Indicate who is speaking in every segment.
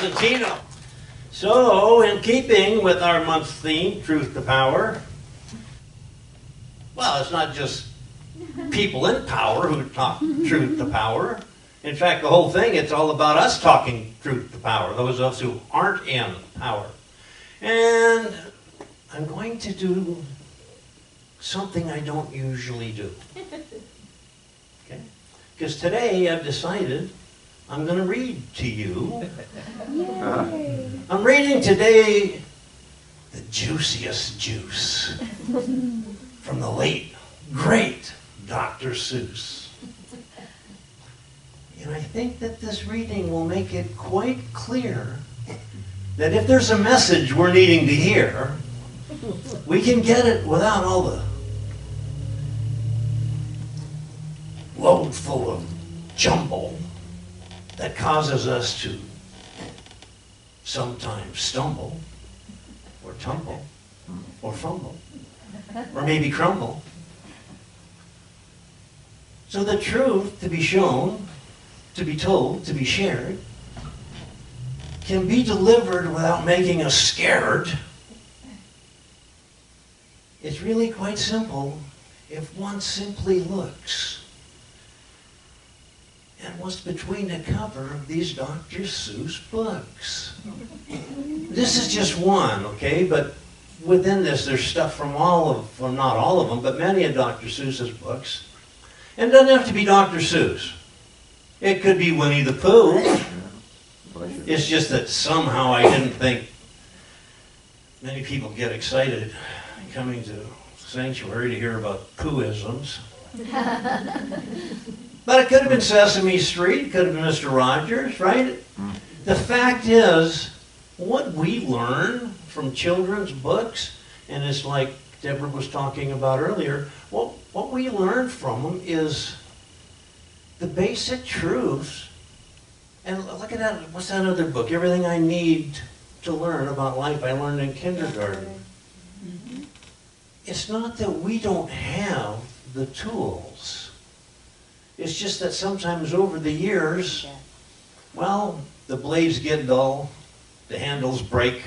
Speaker 1: Valentino. So, in keeping with our month's theme, Truth to Power, well, it's not just people in power who talk truth to power. In fact, the whole thing, it's all about us talking truth to power, those of us who aren't in power. And I'm going to do something I don't usually do. Okay? Because today I've decided I'm going to read to you.
Speaker 2: Yay.
Speaker 1: I'm reading today the juiciest juice from the late, great Dr. Seuss. And I think that this reading will make it quite clear that if there's a message we're needing to hear, we can get it without all the load full of jumble that causes us to sometimes stumble, or tumble, or fumble, or maybe crumble. So the truth to be shown, to be told, to be shared, can be delivered without making us scared. It's really quite simple if one simply looks at what's between the cover of these Dr. Seuss books. This is just one, okay? But within this, there's stuff from well, not all of them, but many of Dr. Seuss's books. And it doesn't have to be Dr. Seuss. It could be Winnie the Pooh. It's just that somehow I didn't think many people get excited coming to Sanctuary to hear about Poohisms. But it could have been Sesame Street, it could have been Mr. Rogers, right? The fact is, what we learn from children's books, and it's like Debra was talking about earlier, what we learn from them is the basic truths. And look at that, what's that other book? Everything I Need to Learn About Life I Learned in Kindergarten. Mm-hmm. It's not that we don't have the tools. It's just that sometimes over the years, well, the blades get dull, the handles break,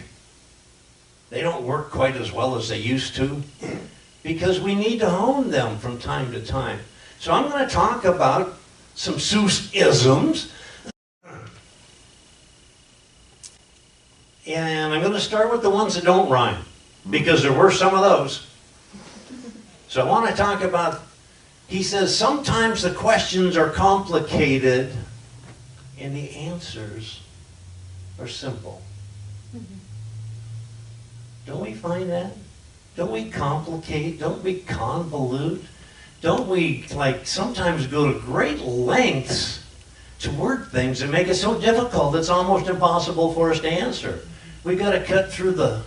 Speaker 1: they don't work quite as well as they used to, because we need to hone them from time to time. So I'm going to talk about some Seuss-isms, and I'm going to start with the ones that don't rhyme, because there were some of those. So I want to talk about, he says, sometimes the questions are complicated and the answers are simple. Don't we find that? Don't we complicate? Don't we convolute? Don't we, sometimes go to great lengths to word things and make it so difficult it's almost impossible for us to answer? We've got to cut through the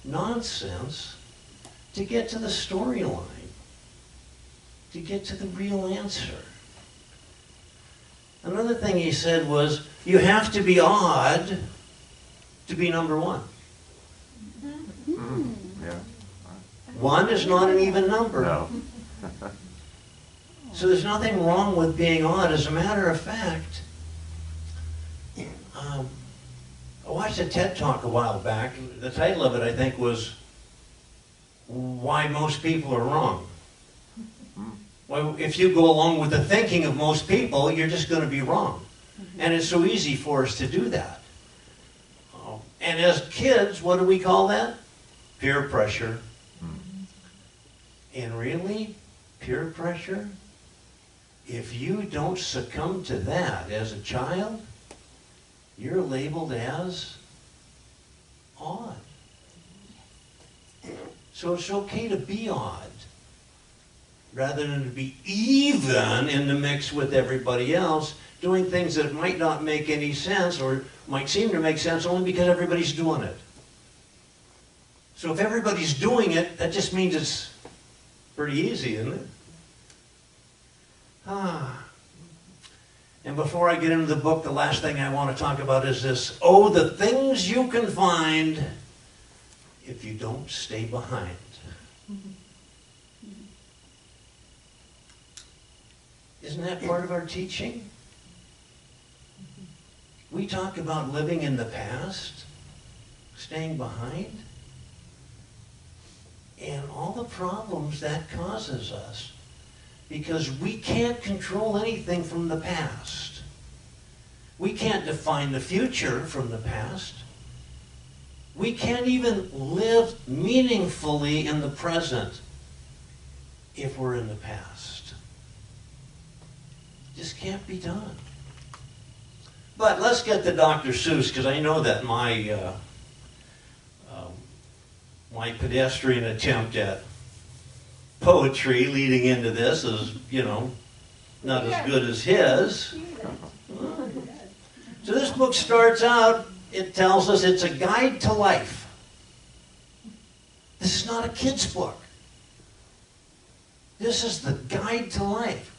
Speaker 1: nonsense to get to the storyline, to get to the real answer. Another thing he said was, you have to be odd to be number one.
Speaker 2: Yeah.
Speaker 1: One is not an even number.
Speaker 2: No.
Speaker 1: So there's nothing wrong with being odd. As a matter of fact, I watched a TED Talk a while back. The title of it, I think, was Why Most People Are Wrong. Well, if you go along with the thinking of most people, you're just going to be wrong. And it's so easy for us to do that. And as kids, what do we call that? Peer pressure. And really, peer pressure, if you don't succumb to that as a child, you're labeled as odd. So it's okay to be odd, rather than to be even in the mix with everybody else, doing things that might not make any sense or might seem to make sense only because everybody's doing it. So if everybody's doing it, that just means it's pretty easy, isn't it? And before I get into the book, the last thing I want to talk about is this. Oh, the things you can find if you don't stay behind. Isn't that part of our teaching? we talk about living in the past, staying behind, and all the problems that causes us, because we can't control anything from the past. We can't define the future from the past. We can't even live meaningfully in the present if we're in the past. Just can't be done. But let's get to Dr. Seuss, because I know that my pedestrian attempt at poetry leading into this is, not as good as his. So this book starts out, it tells us it's a guide to life. This is not a kid's book. This is the guide to life.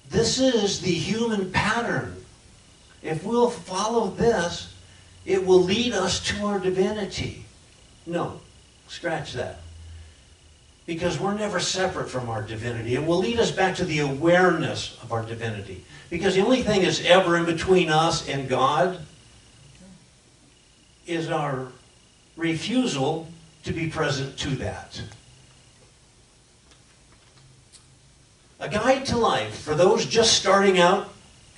Speaker 1: This is the human pattern. If we'll follow this, it will lead us to our divinity. No, scratch that. Because we're never separate from our divinity. It will lead us back to the awareness of our divinity. Because the only thing that's ever in between us and God is our refusal to be present to that. A guide to life for those just starting out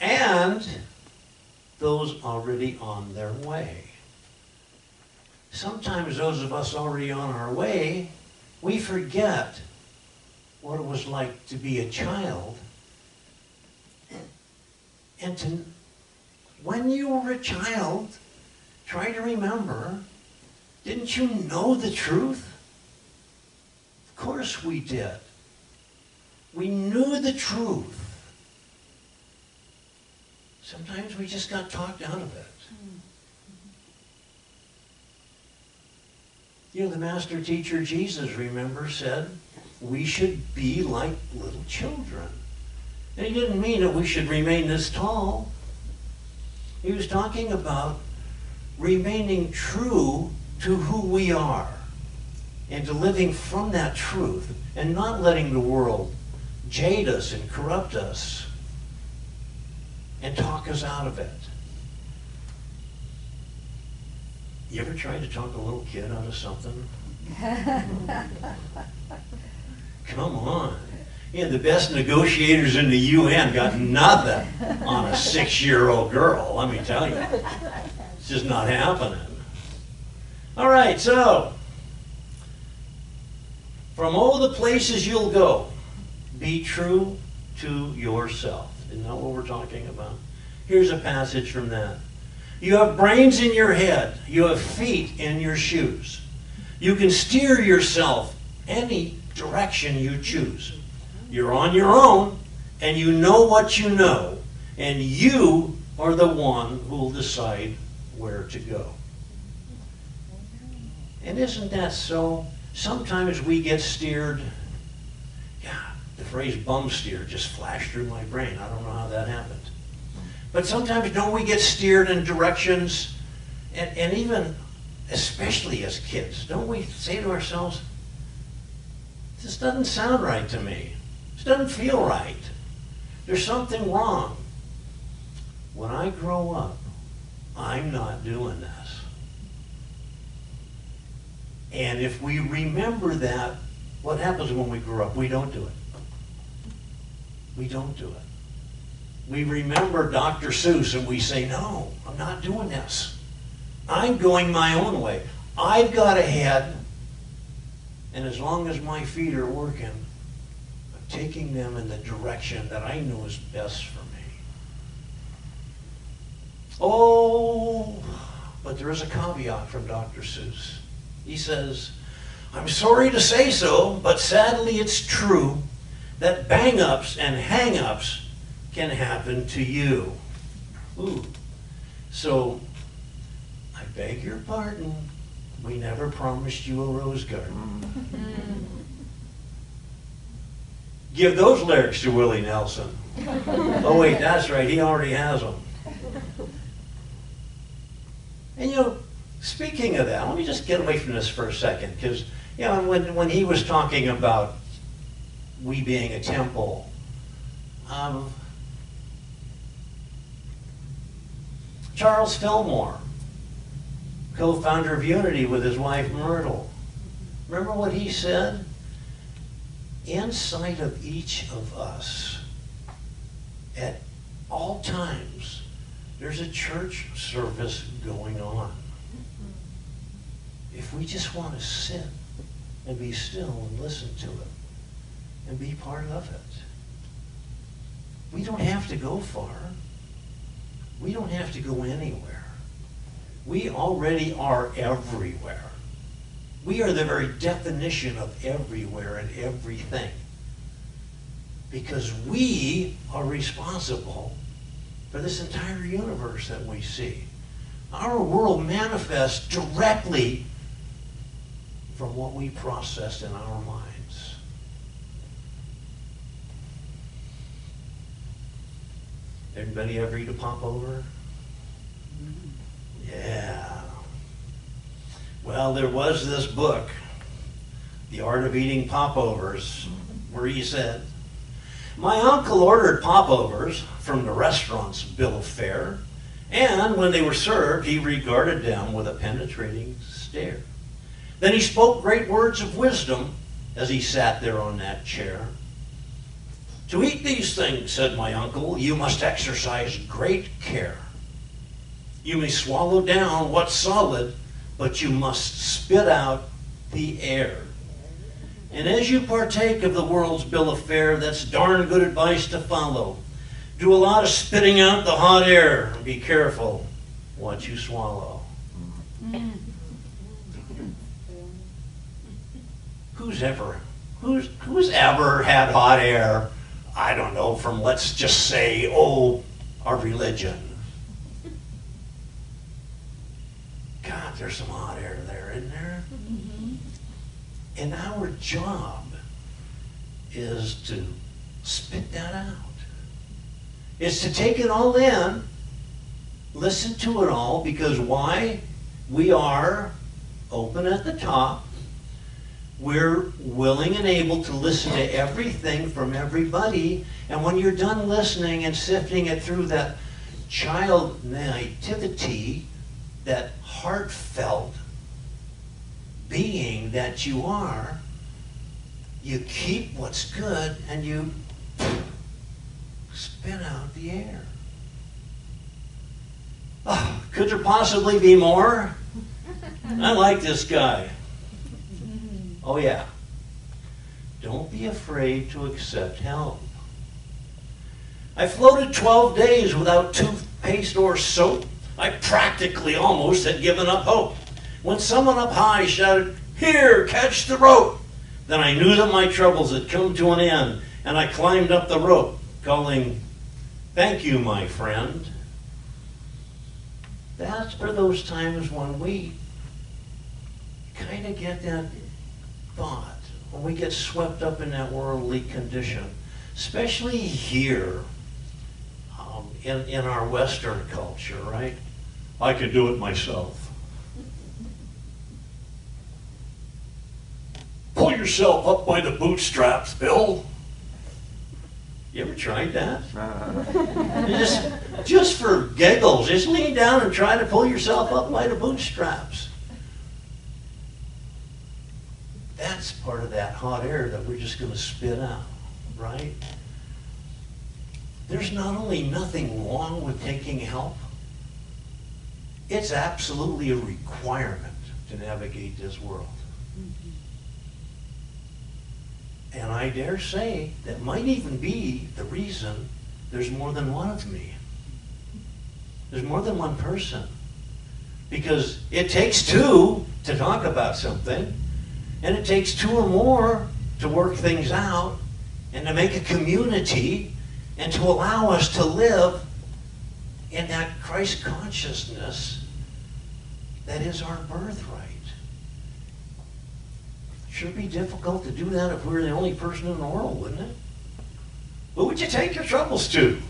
Speaker 1: and those already on their way. Sometimes those of us already on our way, we forget what it was like to be a child. And when you were a child, try to remember, didn't you know the truth? Of course we did. We knew the truth. Sometimes we just got talked out of it. The master teacher Jesus, remember, said we should be like little children. And he didn't mean that we should remain this tall. He was talking about remaining true to who we are and to living from that truth and not letting the world jade us and corrupt us and talk us out of it. You ever tried to talk a little kid out of something? Come on. The best negotiators in the UN got nothing on a 6-year-old girl, let me tell you. It's just not happening. All right, so, from all the places you'll go, be true to yourself. Isn't that what we're talking about? Here's a passage from that. You have brains in your head. You have feet in your shoes. You can steer yourself any direction you choose. You're on your own, and you know what you know, and you are the one who will decide where to go. And isn't that so? Sometimes we get steered. The phrase bum steer just flashed through my brain. I don't know how that happened. But sometimes don't we get steered in directions, and even, especially as kids, don't we say to ourselves, this doesn't sound right to me. This doesn't feel right. There's something wrong. When I grow up, I'm not doing this. And if we remember that, what happens when we grow up? We don't do it. We don't do it. We remember Dr. Seuss and we say, no, I'm not doing this. I'm going my own way. I've got a head, and as long as my feet are working, I'm taking them in the direction that I know is best for me. Oh, but there is a caveat from Dr. Seuss. He says, I'm sorry to say so, but sadly it's true that bang-ups and hang-ups can happen to you. Ooh. So, I beg your pardon, we never promised you a rose garden. Give those lyrics to Willie Nelson. Oh wait, that's right, he already has them. And speaking of that, let me just get away from this for a second, because when he was talking about we being a temple, Charles Fillmore, co-founder of Unity with his wife Myrtle. Remember what he said? Inside of each of us, at all times, there's a church service going on. If we just want to sit and be still and listen to it and be part of it, we don't have to go far. We don't have to go anywhere. We already are everywhere. We are the very definition of everywhere and everything. Because we are responsible for this entire universe that we see. Our world manifests directly from what we process in our minds. Everybody ever eat a popover? Yeah. Well, there was this book, The Art of Eating Popovers, where he said, my uncle ordered popovers from the restaurant's bill of fare, and when they were served, he regarded them with a penetrating stare. Then he spoke great words of wisdom as he sat there on that chair. To eat these things, said my uncle, you must exercise great care. You may swallow down what's solid, but you must spit out the air. And as you partake of the world's bill of fare, that's darn good advice to follow. Do a lot of spitting out the hot air, and be careful what you swallow. Who's ever had hot air, I don't know, from, let's just say, our religion? God, there's some hot air there, isn't there? Mm-hmm. And our job is to spit that out. It's to take it all in, listen to it all, because why? We are open at the top. We're willing and able to listen to everything from everybody. And when you're done listening and sifting it through that child naivety, that heartfelt being that you are, you keep what's good and you spit out the air. Oh, could there possibly be more? I like this guy. Oh yeah. Don't be afraid to accept help. I floated 12 days without toothpaste or soap. I practically almost had given up hope. When someone up high shouted, "Here, catch the rope," then I knew that my troubles had come to an end, and I climbed up the rope, calling, "Thank you, my friend." That's for those times when we kind of get that thought, when we get swept up in that worldly condition, especially here in our Western culture, right? I could do it myself. Pull yourself up by the bootstraps, Bill. You ever tried that? Just for giggles, just lean down and try to pull yourself up by the bootstraps. That's part of that hot air that we're just going to spit out, right? There's not only nothing wrong with taking help, it's absolutely a requirement to navigate this world. And I dare say that might even be the reason there's more than one of me. There's more than one person. Because it takes two to talk about something, and it takes two or more to work things out, and to make a community, and to allow us to live in that Christ consciousness that is our birthright. Sure be difficult to do that if we were the only person in the world, wouldn't it? Who would you take your troubles to?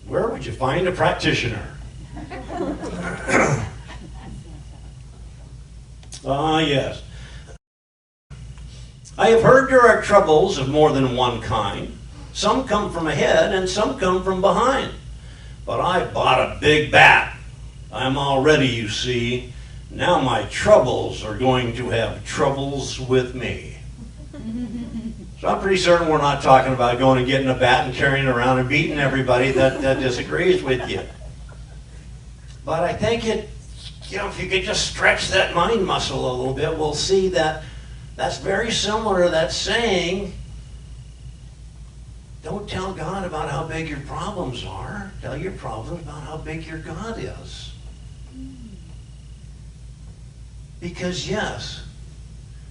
Speaker 1: Where would you find a practitioner? Yes. I have heard there are troubles of more than one kind. Some come from ahead and some come from behind. But I bought a big bat. I'm all ready, you see. Now my troubles are going to have troubles with me. So I'm pretty certain we're not talking about going and getting a bat and carrying it around and beating everybody that disagrees with you. But I think if you could just stretch that mind muscle a little bit, we'll see that that's very similar to that saying, don't tell God about how big your problems are. Tell your problems about how big your God is. Because yes,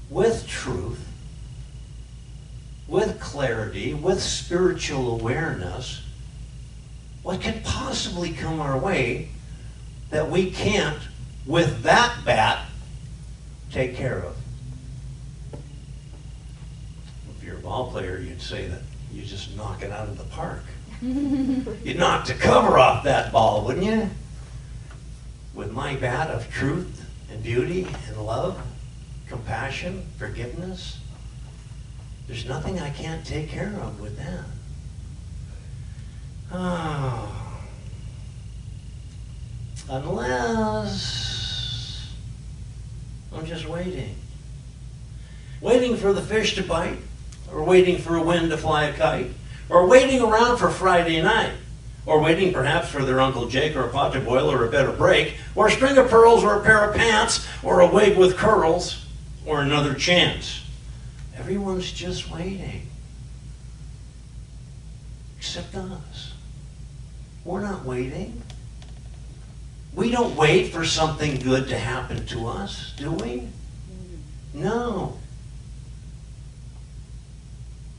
Speaker 1: with truth, with clarity, with spiritual awareness, what could possibly come our way that we can't, with that bat, take care of? If you're a ball player, you'd say that you just knock it out of the park. You'd knock the cover off that ball, wouldn't you? With my bat of truth and beauty and love, compassion, forgiveness, there's nothing I can't take care of with that. Oh. Unless I'm just waiting. Waiting for the fish to bite, or waiting for a wind to fly a kite, or waiting around for Friday night, or waiting perhaps for their Uncle Jake or a pot to boil or a bed of break, or a string of pearls or a pair of pants, or a wig with curls, or another chance. Everyone's just waiting. Except us. We're not waiting. We don't wait for something good to happen to us, do we? No.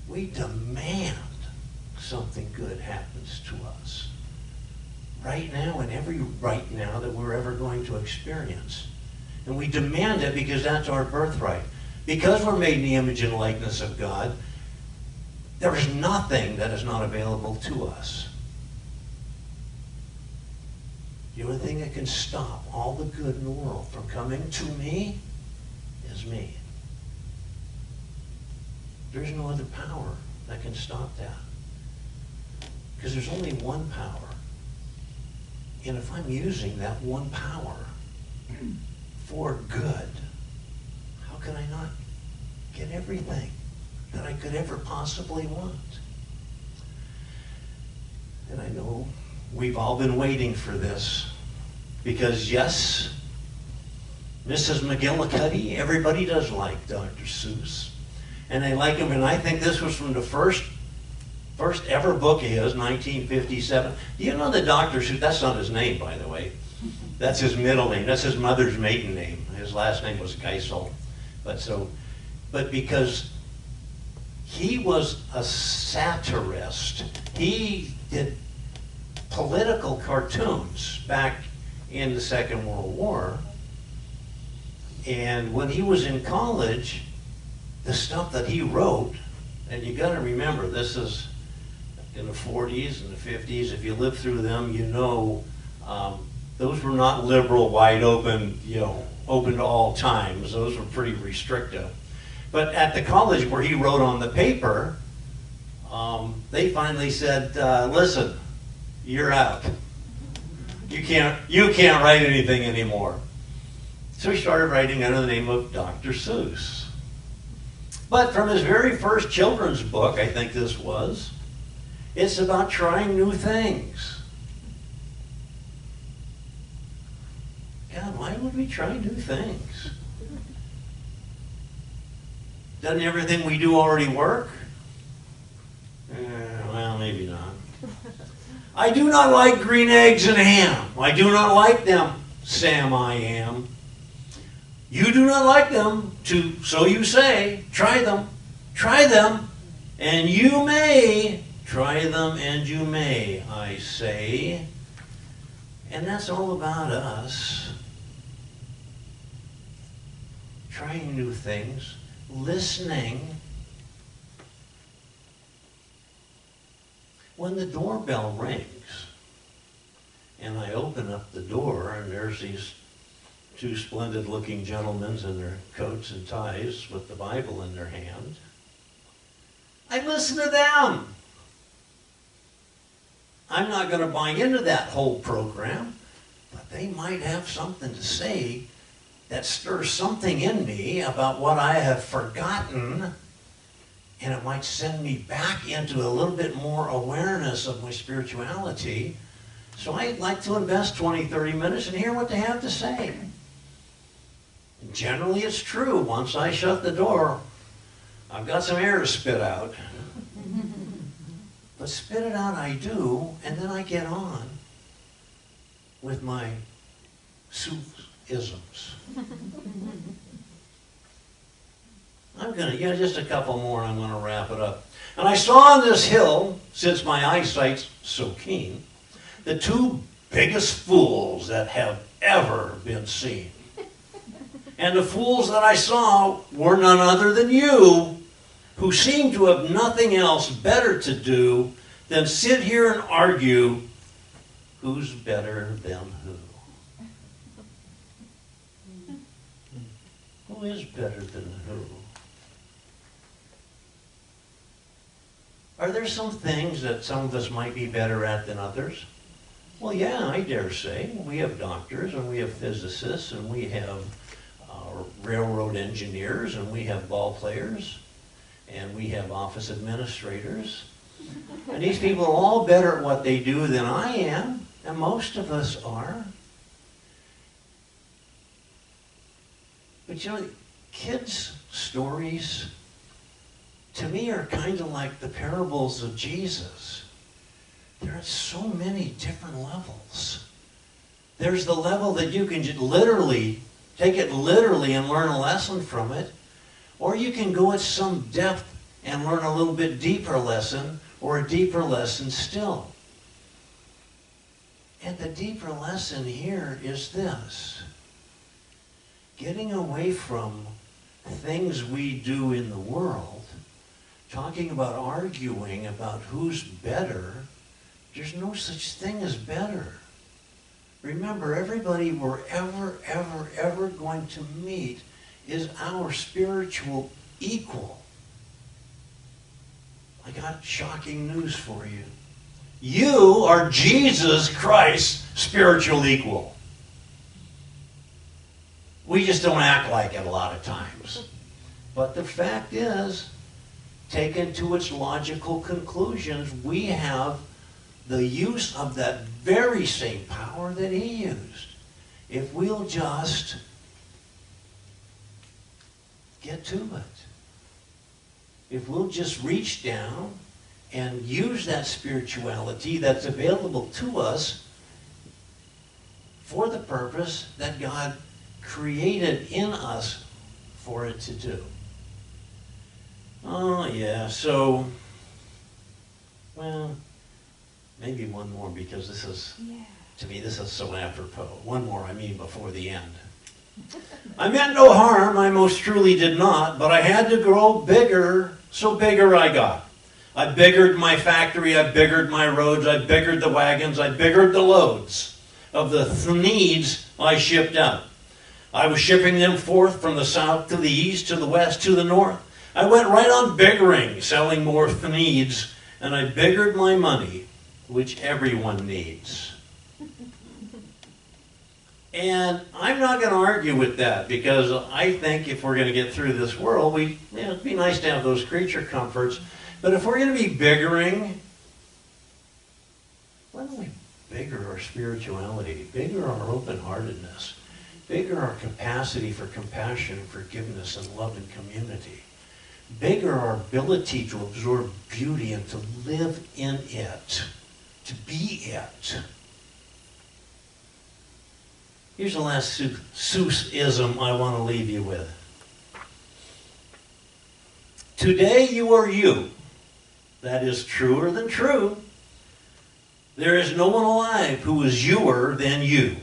Speaker 1: We demand something good happens to us. Right now and every right now that we're ever going to experience. And we demand it because that's our birthright. Because we're made in the image and likeness of God, there is nothing that is not available to us. The only thing that can stop all the good in the world from coming to me is me. There's no other power that can stop that. Because there's only one power. And if I'm using that one power for good, how can I not get everything that I could ever possibly want? And I know we've all been waiting for this because, yes, Mrs. McGillicuddy, everybody does like Dr. Seuss. And they like him, and I think this was from the first ever book of his, 1957. Do you know that Dr. Seuss, that's not his name, by the way. That's his middle name. That's his mother's maiden name. His last name was Geisel. But because he was a satirist, he did political cartoons back in the Second World War. And when he was in college, the stuff that he wrote, and you got to remember, this is in the 40s and the 50s. If you lived through them, you know those were not liberal, wide open, open to all times. Those were pretty restrictive. But at the college where he wrote on the paper, they finally said, "Listen, you're out. You can't write anything anymore." So he started writing under the name of Dr. Seuss. But from his very first children's book, I think this was, it's about trying new things. God, why would we try new things? Doesn't everything we do already work? Well, maybe not. I do not like green eggs and ham. I do not like them, Sam I am. You do not like them, so you say. Try them, and you may. Try them and you may, I say. And that's all about us. Trying new things, listening. When the doorbell rings, and I open up the door, and there's these two splendid-looking gentlemen in their coats and ties with the Bible in their hand, I listen to them. I'm not going to buy into that whole program, but they might have something to say that stirs something in me about what I have forgotten, and it might send me back into a little bit more awareness of my spirituality. So I'd like to invest 20, 30 minutes and hear what they have to say. And generally it's true. Once I shut the door, I've got some air to spit out. But spit it out I do, and then I get on with my Seuss-isms. I'm going to, just a couple more and I'm going to wrap it up. And I saw on this hill, since my eyesight's so keen, the two biggest fools that have ever been seen. And the fools that I saw were none other than you, who seem to have nothing else better to do than sit here and argue who's better than who. Who is better than who? Are there some things that some of us might be better at than others? Well, yeah, I dare say. We have doctors, and we have physicists, and we have railroad engineers, and we have ball players, and we have office administrators. And these people are all better at what they do than I am, and most of us are. But kids' stories, to me, are kind of like the parables of Jesus. There are so many different levels. There's the level that you can just literally, take it literally and learn a lesson from it, or you can go at some depth and learn a little bit deeper lesson, or a deeper lesson still. And the deeper lesson here is this: getting away from things we do in the world, talking about arguing about who's better. There's no such thing as better. Remember, everybody we're ever going to meet is our spiritual equal. I got shocking news for you. You are Jesus Christ's spiritual equal. We just don't act like it a lot of times. But the fact is, taken to its logical conclusions, we have the use of that very same power that he used. If we'll just get to it. If we'll just reach down and use that spirituality that's available to us for the purpose that God created in us for it to do. Oh, yeah, so, well, maybe one more, because this is, to me, this is so apropos. One more, before the end. I meant no harm, I most truly did not, but I had to grow bigger, so bigger I got. I biggered my factory, I biggered my roads, I biggered the wagons, I biggered the loads of the needs I shipped out. I was shipping them forth from the south to the east, to the west, to the north. I went right on biggering, selling more needs, and I biggered my money, which everyone needs. And I'm not going to argue with that, because I think if we're going to get through this world, it'd be nice to have those creature comforts. But if we're going to be biggering, why don't we bigger our spirituality, bigger our open-heartedness, bigger our capacity for compassion and forgiveness and love and community, bigger our ability to absorb beauty and to live in it, to be it. Here's the last Seuss-ism I want to leave you with. Today you are you. That is truer than true. There is no one alive who is youer than you.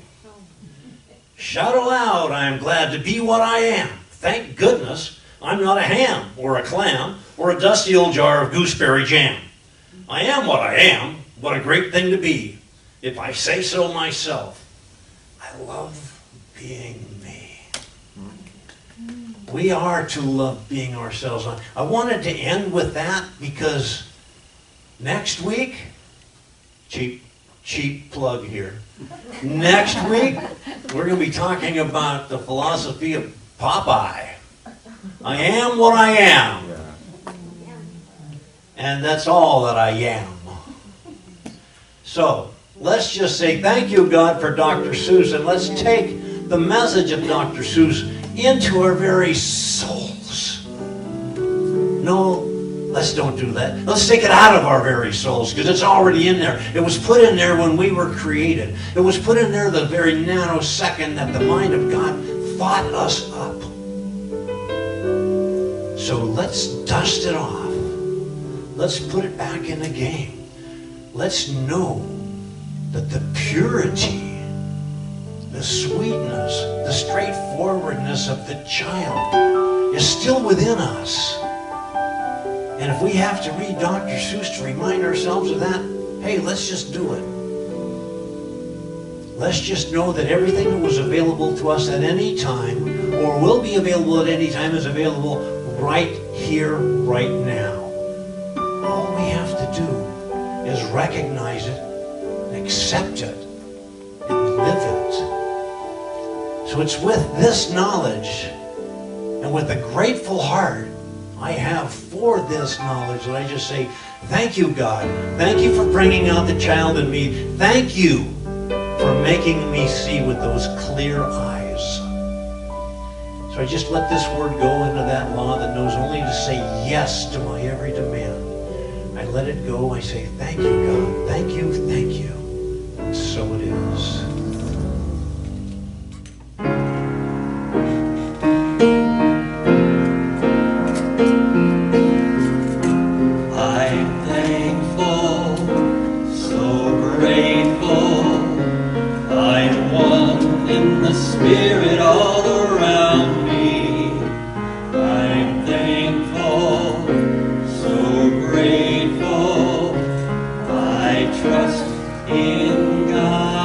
Speaker 1: Shout aloud, I am glad to be what I am. Thank goodness I'm not a ham or a clam or a dusty old jar of gooseberry jam. I am what I am. What a great thing to be. If I say so myself, I love being me. We are to love being ourselves. I wanted to end with that because next week, Cheap plug here. Next week, we're going to be talking about the philosophy of Popeye. I am what I am. And that's all that I am. So, let's just say thank you, God, for Dr. Seuss, and let's take the message of Dr. Seuss into our very souls. No, let's don't do that. Let's take it out of our very souls, because it's already in there. It was put in there when we were created. It was put in there the very nanosecond that the mind of God thought us up. So let's dust it off. Let's put it back in the game. Let's know that the purity, the sweetness, the straightforwardness of the child is still within us. And if we have to read Dr. Seuss to remind ourselves of that, hey, let's just do it. Let's just know that everything that was available to us at any time, or will be available at any time, is available right here, right now. All we have to do is recognize it, accept it, and live it. So it's with this knowledge and with a grateful heart I have for this knowledge that I just say, thank you, God. Thank you for bringing out the child in me. Thank you for making me see with those clear eyes. So I just let this word go into that law that knows only to say yes to my every demand. I let it go. I say, thank you, God. Thank you, thank you. And so it is.
Speaker 3: I'm thankful, so grateful. I'm one in the Spirit all around me. I'm thankful, so grateful. I trust in God.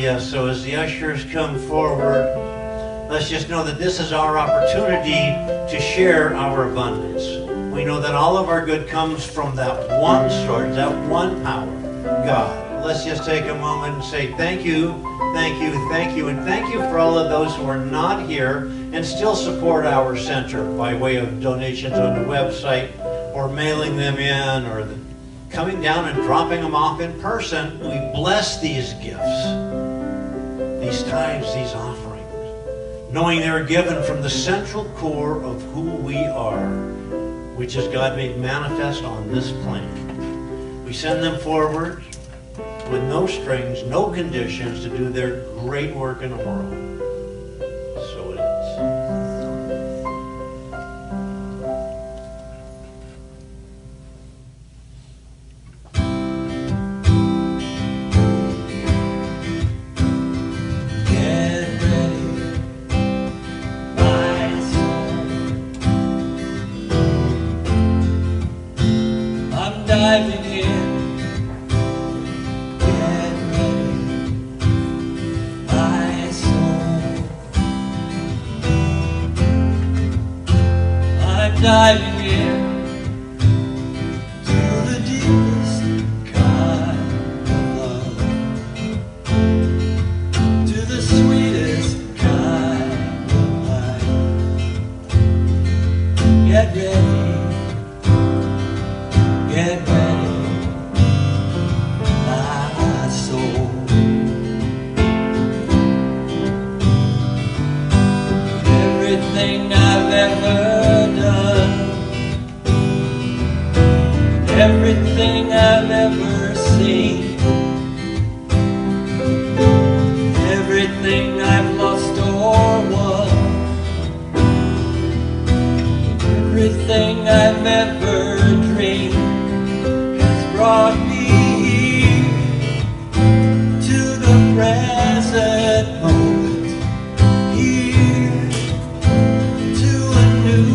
Speaker 1: Yes, so as the ushers come forward, let's just know that this is our opportunity to share our abundance. We know that all of our good comes from that one source, that one power, God. Let's just take a moment and say thank you, thank you, thank you, and thank you for all of those who are not here and still support our center by way of donations on the website or mailing them in or coming down and dropping them off in person. We bless these gifts, these tithes, these offerings, knowing they're given from the central core of who we are, which is God made manifest on this plane. We send them forward with no strings, no conditions to do their great work in the world. So it is.
Speaker 3: Get ready, my soul. I'm diving in. Get ready, my soul. I'm diving in to the deepest kind of love, to the sweetest kind of life. Get ready, my soul. Everything I've ever done, everything I've ever seen, everything I've lost or won, everything I've ever dreamed has brought me here to the present moment, here to a new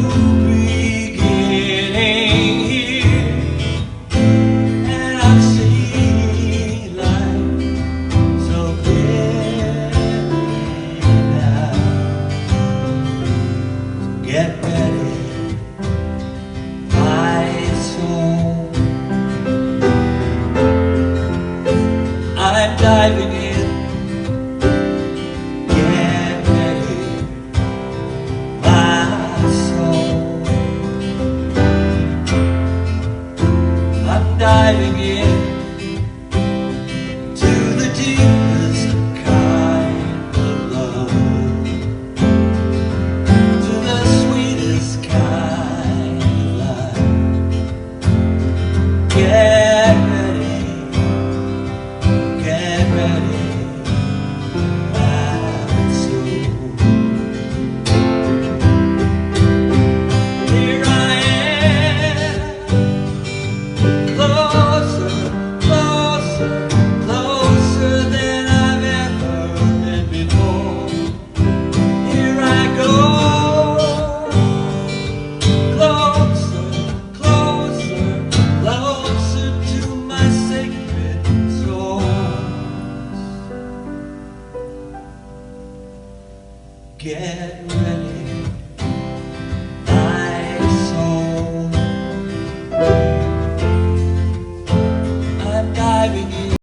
Speaker 3: get ready.